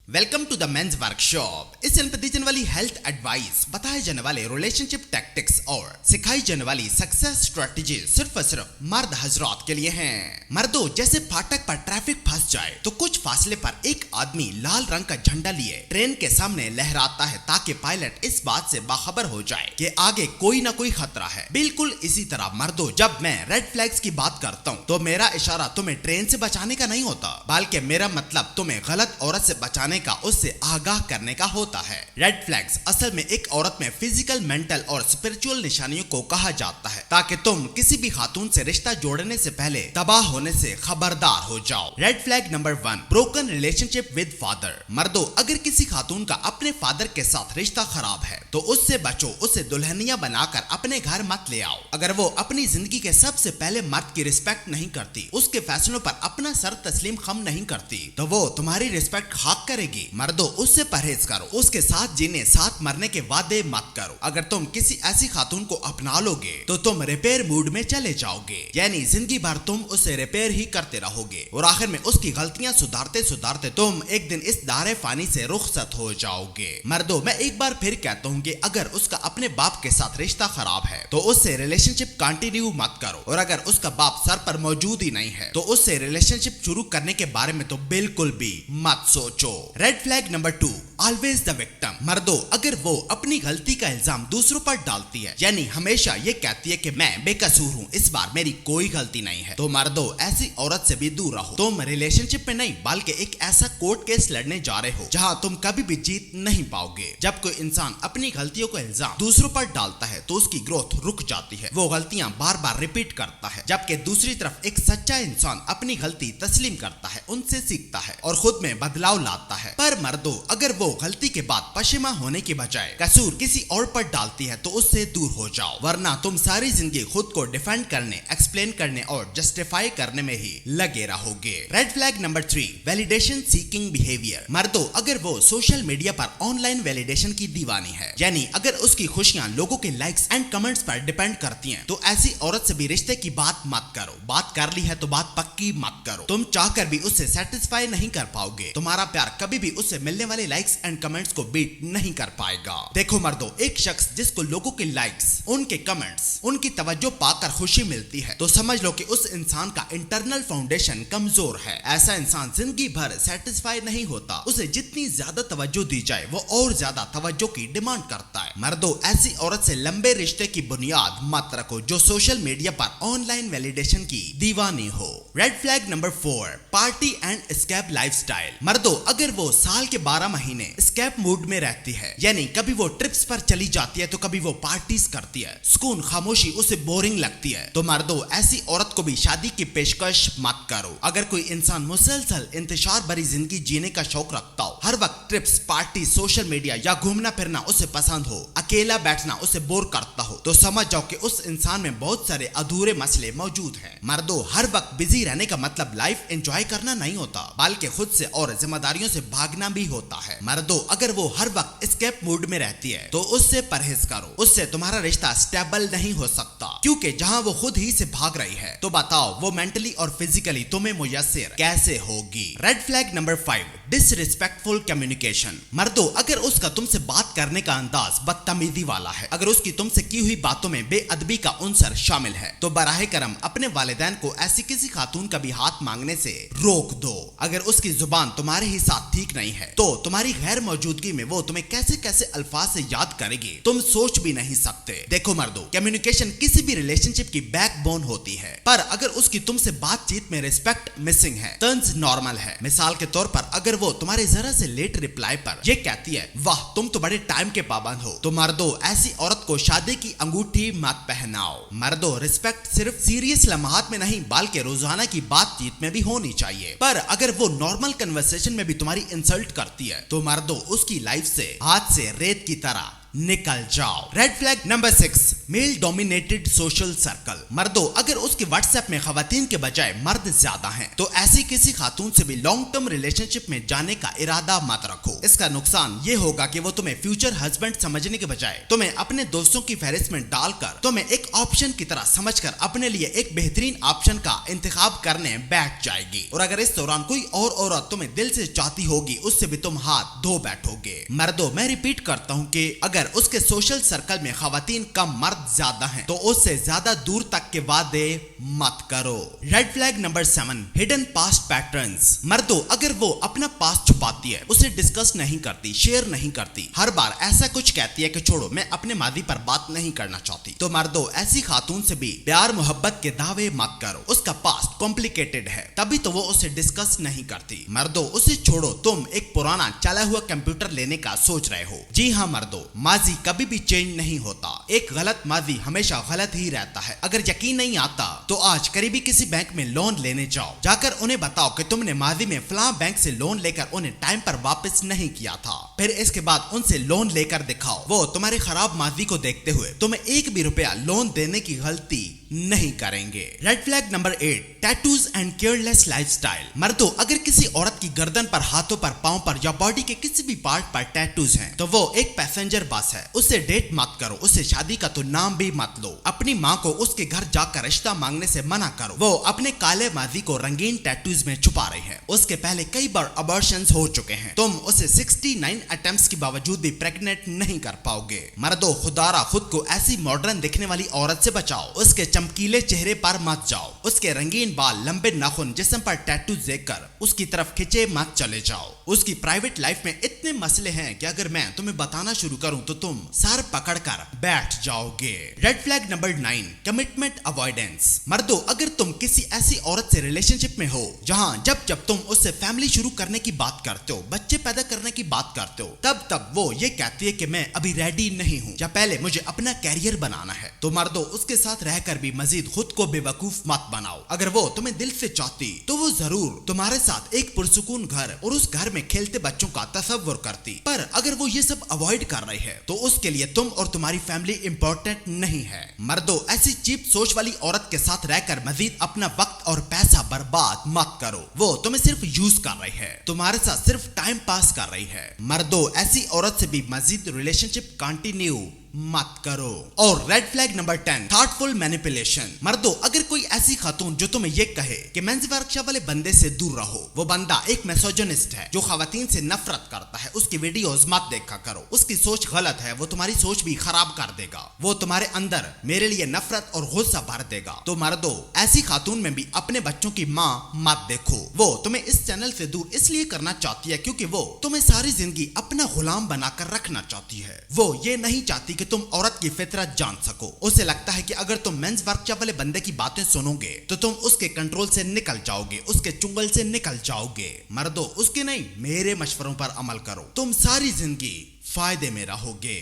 Welcome to the men's workshop. इस channel पर दी जाने वाली हेल्थ एडवाइस, बताए जाने वाले रिलेशनशिप टैक्टिक्स और सिखाई जाने वाली सक्सेस स्ट्रेटजी सिर्फ और सिर्फ मर्द हजरात के लिए हैं। मर्दों, जैसे फाटक पर ट्रैफिक फंस जाए तो कुछ फासले पर एक आदमी लाल रंग का झंडा लिए ट्रेन के सामने लहराता है ताकि पायलट इस बात से बाखबर हो जाए कि आगे कोई ना कोई खतरा है। बिल्कुल इसी तरह मर्दों, जब मैं रेड फ्लैग्स की बात करता हूँ तो मेरा इशारा तुम्हें ट्रेन से बचाने का नहीं होता, बल्कि मेरा मतलब तुम्हें गलत औरत से बचाने का, उससे आगाह करने का होता है। रेड फ्लैग्स असल में एक औरत में फिजिकल, मेंटल और स्पिरिचुअल निशानियों को कहा जाता है ताकि तुम किसी भी खातून से रिश्ता जोड़ने से पहले तबाह होने से खबरदार हो जाओ। Red flag number 1, broken relationship with father. मर्दों, अगर किसी खातून का अपने फादर के साथ रिश्ता खराब है तो उससे बचो, उसे दुल्हनिया बनाकर अपने घर मत ले आओ। अगर वो अपनी जिंदगी के सबसे पहले मर्द की रिस्पेक्ट नहीं करती, उसके फैसलों पर अपना सर तस्लीम खम नहीं करती, तो वो तुम्हारी रिस्पेक्ट खाक करेगी। मर्दों, उससे परहेज करो, उसके साथ जीने, साथ मरने के वादे मत करो। अगर तुम किसी ऐसी खातून को अपना लोगे तो तुम रिपेयर मूड में चले जाओगे, यानी जिंदगी भर तुम उसे रिपेयर ही करते रहोगे और आखिर में उसकी गलतियां सुधारते सुधारते तुम एक दिन इस दारे फानी से रुखसत हो जाओगे। मर्दों, मैं एक बार फिर कहता हूँ कि अगर उसका अपने बाप के साथ रिश्ता खराब है तो उससे रिलेशनशिप कंटिन्यू मत करो, और अगर उसका बाप सर पर मौजूद ही नहीं है तो उससे रिलेशनशिप शुरू करने के बारे में तो बिल्कुल भी मत सोचो। Red flag number 2, always the victim. मर्दों, अगर वो अपनी गलती का इल्जाम दूसरों पर डालती है, यानी हमेशा ये कहती है कि मैं बेकसूर हूँ, इस बार मेरी कोई गलती नहीं है, तो मर्दों ऐसी औरत से भी दूर रहो। तुम रिलेशनशिप में नहीं बल्कि एक ऐसा कोर्ट केस लड़ने जा रहे हो जहाँ तुम कभी भी जीत नहीं पाओगे। जब कोई इंसान अपनी गलतियों का इल्जाम दूसरों पर डालता है तो उसकी ग्रोथ रुक जाती है, वो गलतियां बार बार रिपीट करता है। जबकि दूसरी तरफ एक सच्चा इंसान अपनी गलती तस्लीम करता है, उनसे सीखता है और खुद में बदलाव लाता है। पर मर्दों, अगर वो गलती के बाद पश्चिमा होने की बजाय कसूर किसी और पर डालती है तो उससे दूर हो जाओ, वरना तुम सारी जिंदगी खुद को डिफेंड करने, एक्सप्लेन करने और जस्टिफाई करने में ही लगे रहोगे। Red flag number 3, validation seeking behaviour. मर्दों, अगर वो सोशल मीडिया पर ऑनलाइन वैलिडेशन की दीवानी है, यानी अगर उसकी खुशियां लोगों के लाइक्स एंड कमेंट्स पर डिपेंड करती हैं, तो ऐसी औरत से भी रिश्ते की बात मत करो। बात कर ली है तो बात पक्की मत करो। तुम चाहकर भी उससे सेटिस्फाई नहीं कर पाओगे। तुम्हारा प्यार कभी भी उससे मिलने वाले लाइक्स एंड कमेंट्स को बीट नहीं कर पाएगा। देखो मर्दों, एक शख्स जिसको लोगों के लाइक्स, उनके कमेंट्स, उनकी तवज्जो पाकर खुशी मिलती है तो समझ लो कि उस इंसान का इंटरनल फाउंडेशन कमजोर है। ऐसा इंसान जिंदगी भर सेटिस्फाई नहीं होता। उसे जितनी ज्यादा तवज्जो दी जाए वो और ज्यादा तवज्जो की डिमांड करता है। मर्दों, ऐसी औरत से लंबे रिश्ते की बुनियाद मत रखो जो सोशल मीडिया पर ऑनलाइन वैलिडेशन की दीवानी हो। Red flag number 4, party and escape lifestyle. मर्दों, अगर वो साल के 12 महीने एस्केप मूड में रहती है, यानी कभी वो ट्रिप्स पर चली जाती है तो कभी वो पार्टीज करती है, सुकून खामोशी उसे बोरिंग लगती है, तो मर्दों ऐसी औरत को भी शादी की पेशकश मत करो। अगर कोई इंसान मुसलसल इंतशार भरी जिंदगी जीने का शौक रखता हो, हर वक्त ट्रिप्स, पार्टी, सोशल मीडिया या घूमना फिरना उसे पसंद हो, अकेला बैठना उसे बोर करता हो, तो समझ जाओ कि उस इंसान में बहुत सारे अधूरे मसले मौजूद हैं। मर्दों, हर वक्त बिजी रहने का मतलब लाइफ एंजॉय करना नहीं होता, बल्कि खुद से और जिम्मेदारियों से भागना भी होता है। मर्दों, अगर वो हर वक्त एस्केप मूड में रहती है तो उससे परहेज करो। उससे तुम्हारा रिश्ता स्टेबल नहीं हो सकता, क्योंकि जहां वो खुद ही से भाग रही है तो बताओ वो मेंटली और फिजिकली तुम्हें मुयस्सर कैसे होगी। Red flag number 5, disrespectful communication. मर्दों, अगर उसका तुमसे बात करने का अंदाज बदतमीजी वाला है, अगर उसकी तुमसे की हुई बातों में बेअदबी का उनसर शामिल है, तो बराह करम अपने वालिदैन को ऐसी किसी खातून का भी हाथ मांगने से रोक दो। अगर उसकी जुबान तुम्हारे ही साथ ठीक नहीं है तो तुम्हारी गैर मौजूदगी में वो तुम्हें कैसे कैसे अल्फाज से याद करेगी, तुम सोच भी नहीं सकते। देखो मर्दों, कम्युनिकेशन किसी भी रिलेशनशिप की बैकबोन होती है, पर अगर उसकी तुमसे बातचीत में रिस्पेक्ट मिसिंग है, टर्न्स नॉर्मल है। मिसाल के तौर पर अगर वो तुम्हारे जरा से लेट रिप्लाई पर ये कहती है, वाह तुम तो बड़े टाइम के पाबंद हो, तो मर्दों ऐसी औरत को शादी की अंगूठी मत पहनाओ। मर्दों, रिस्पेक्ट सिर्फ सीरियस लम्हात में नहीं बल्कि रोजाना की बातचीत में भी होनी चाहिए। पर अगर वो नॉर्मल कन्वर्सेशन में भी तुम्हारी इंसल्ट करती है तो मर्दों उसकी लाइफ से हाथ से रेत की तरह निकल जाओ। Red flag number 6, male dominated social circle. मर्दों, अगर उसके व्हाट्सएप में खवातीन के बजाय मर्द ज्यादा हैं, तो ऐसी किसी खातून से भी लॉन्ग टर्म रिलेशनशिप में जाने का इरादा मत रखो। इसका नुकसान ये होगा कि वो तुम्हें फ्यूचर हस्बैंड समझने के बजाय तुम्हें अपने दोस्तों की फहरिस्त में डालकर तुम्हें एक ऑप्शन की तरह समझकर अपने लिए एक बेहतरीन ऑप्शन का इंतखाब करने बैठ जाएगी। और अगर इस दौरान कोई और औरत तुम्हें दिल से चाहती होगी, उससे भी तुम हाथ धो बैठोगे। मर्दों, मैं रिपीट करता हूँ कि अगर उसके सोशल सर्कल में खवातीन कम मर्द ज्यादा हैं, तो उससे ज्यादा दूर तक के वादे मत करो। Red flag number 7, hidden past patterns. मर्दों, अगर वो अपना पास्ट छुपाती है, उसे डिस्कस नहीं करती, शेयर नहीं करती, हर बार ऐसा कुछ कहती है कि छोड़ो मैं अपने मादी पर बात नहीं करना चाहती, तो मर्दों ऐसी खातून से भी प्यार मोहब्बत के दावे मत करो। उसका पास्ट कॉम्प्लिकेटेड है, तभी तो वो उसे डिस्कस नहीं करती। मर्दों, उसे छोड़ो, तुम एक पुराना चला हुआ कंप्यूटर लेने का सोच रहे हो। जी हाँ मर्दों, माजी कभी भी चेंज नहीं होता। एक गलत माजी हमेशा गलत ही रहता है। अगर यकीन नहीं आता तो आज करीबी किसी बैंक में लोन लेने जाओ, जाकर उन्हें बताओ कि तुमने माजी में फलां बैंक से लोन लेकर उन्हें टाइम पर वापस नहीं किया था। फिर इसके बाद उनसे लोन लेकर दिखाओ। वो तुम्हारे खराब माजी को देखते हुए तुम्हें एक भी रुपया लोन देने की गलती नहीं करेंगे। Red flag number 8, tattoos and careless lifestyle. मर्दों, अगर किसी औरत की गर्दन पर, हाथों पर, पांव पर या बॉडी के किसी भी पार्ट पर टैटूज हैं, तो वो एक पैसेंजर बस है। उससे डेट मत करो, उससे शादी का तो नाम भी मत लो। अपनी माँ को उसके घर जाकर रिश्ता मांगने से मना करो। वो अपने काले माजी को रंगीन टैटूज में छुपा रही है। उसके पहले कई बार अबॉर्शंस हो चुके हैं। तुम उसे 69 अटेम्प्ट्स के बावजूद भी प्रेग्नेंट नहीं कर पाओगे। मर्दों, खुदारा खुद को ऐसी मॉडर्न दिखने वाली औरत से बचाओ। उसके चमकीले चेहरे पर मत जाओ। उसके रंगीन बाल, लंबे नाखून, जिस्म पर टैटू देखकर उसकी तरफ खिंचे मत चले जाओ। उसकी प्राइवेट लाइफ में इतने मसले हैं कि अगर मैं तुम्हें बताना शुरू करूं तो तुम सर पकड़कर बैठ जाओगे। Red flag number 9, commitment avoidance. मर्दों, अगर तुम किसी ऐसी औरत से रिलेशनशिप में हो जहां जब तुम उससे फैमिली शुरू करने की बात करते हो, बच्चे पैदा करने की बात करते हो, तब वो ये कहती है कि मैं अभी रेडी नहीं हूं या पहले मुझे अपना कैरियर बनाना है, तो मर्दों उसके साथ रहकर भी मजीद खुद को बेवकूफ मत बनाओ। अगर वो तुम्हें दिल से चाहती तो वो जरूर तुम्हारे साथ एक पुरसुकून घर और उस घर में खेलते बच्चों का तसव्वुर करती। पर अगर वो ये सब अवॉइड कर रही है तो उसके लिए तुम और तुम्हारी फैमिली इंपॉर्टेंट नहीं है। मर्दों, ऐसी चीप सोच वाली औरत के साथ रहकर मजीद अपना वक्त और पैसा बर्बाद मत करो। वो तुम्हें सिर्फ यूज कर रही है, तुम्हारे साथ सिर्फ टाइम पास कर रही है। मर्दों, ऐसी औरत से भी मजीद रिलेशनशिप कंटिन्यू मत करो। और red flag number 10, thoughtful manipulation. मर्दों, अगर कोई ऐसी खातून जो तुम्हें ये कहे कि मेंस वर्कशॉप वाले बंदे से दूर रहो, वो बंदा एक मिसोजिनिस्ट है जो खवातीन से नफरत करता है, उसकी वीडियोस मत देखा करो। उसकी सोच गलत है, वो तुम्हारी सोच भी खराब कर देगा। वो तुम्हारे अंदर मेरे लिए नफरत और गुस्सा भर देगा। तो मर्दों, ऐसी खातून में भी अपने बच्चों की माँ मत देखो। वो तुम्हें इस चैनल से दूर इसलिए करना चाहती है क्योंकि वो तुम्हें सारी जिंदगी अपना गुलाम बनाकर रखना चाहती है। वो ये नहीं चाहती कि तुम औरत की फितरत जान सको। उसे लगता है कि अगर तुम मेंस वर्कशॉप वाले बंदे की बातें सुनोगे तो तुम उसके कंट्रोल से निकल जाओगे, उसके चुंगल से निकल जाओगे। मर्दों, उसके नहीं मेरे मशवरों पर अमल करो, तुम सारी जिंदगी फायदे में रहोगे।